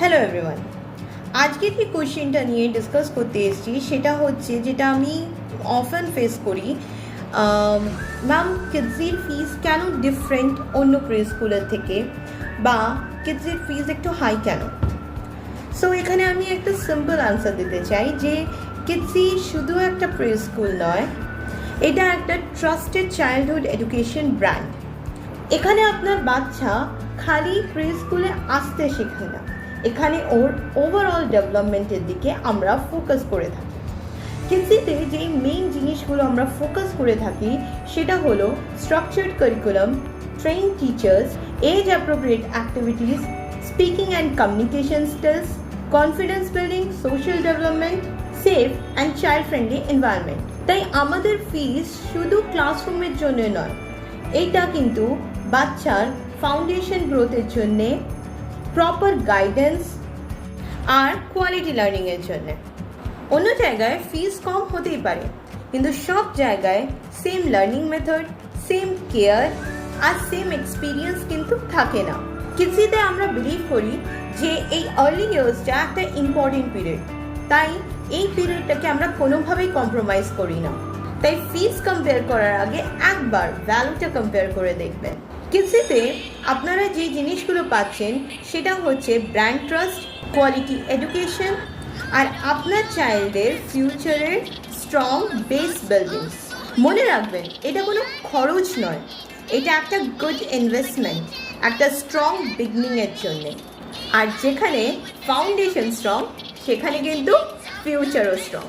Hello everyone, আজকে যে কোশ্চেনটা নিয়ে ডিসকাস করতে এসেছি সেটা হচ্ছে যেটা আমি অফেন ফেস করি। ম্যাম, কিডসের ফিস কেন ডিফারেন্ট অন্য প্রি স্কুলের থেকে, বা কিডসের ফিস একটু হাই কেন? সো এখানে আমি একটা সিম্পল আনসার দিতে চাই যে কিডসি শুধু একটা প্রি স্কুল নয়, এটা একটা ট্রাস্টেড চাইল্ডহুড এডুকেশন ব্র্যান্ড। এখানে আপনার বাচ্চা খালি প্রি স্কুলে আসতে শেখে না, এখানে ওর ওভারঅল ডেভেলপমেন্টের দিকে আমরা ফোকাস করে থাকি। কিডসিতে যেই মেইন জিনিসগুলো আমরা ফোকাস করে থাকি সেটা হলো structured curriculum, train teachers, age appropriate activities, speaking and communication skills, confidence building, social development, safe and child friendly environment. তাই আমাদের ফিস শুধু ক্লাসরুমের জন্য নয়, এইটা কিন্তু বাচ্চার ফাউন্ডেশন গ্রোথের জন্যে, প্রপার গাইডেন্স আর কোয়ালিটি লার্নিংয়ের জন্য। অন্য জায়গায় ফিস কম হতেই পারে, কিন্তু সব জায়গায় same learning method, same care আর সেম এক্সপিরিয়েন্স কিন্তু থাকে না। কিডসিতে আমরা বিলিভ করি যে এই আর্লি ইয়ার্সটা একটা ইম্পর্টেন্ট পিরিয়ড, তাই এই পিরিয়ডটাকে আমরা কোনোভাবেই কম্প্রোমাইজ করি না। তাই ফিস কম্পেয়ার করার আগে একবার ভ্যালুটা কম্পেয়ার করে দেখবেন। কিডসিতে আপনারা যে জিনিসগুলো পাচ্ছেন সেটা হচ্ছে ব্র্যান্ড ট্রাস্ট, কোয়ালিটি এডুকেশন আর আপনার চাইল্ডের ফিউচারের স্ট্রং বেস বিল্ডিং। মনে রাখবেন, এটা কোনো খরচ নয়, এটা একটা গুড ইনভেস্টমেন্ট, একটা স্ট্রং বিগনিংয়ের জন্যে। আর যেখানে ফাউন্ডেশন স্ট্রং সেখানে কিন্তু ফিউচারও স্ট্রং।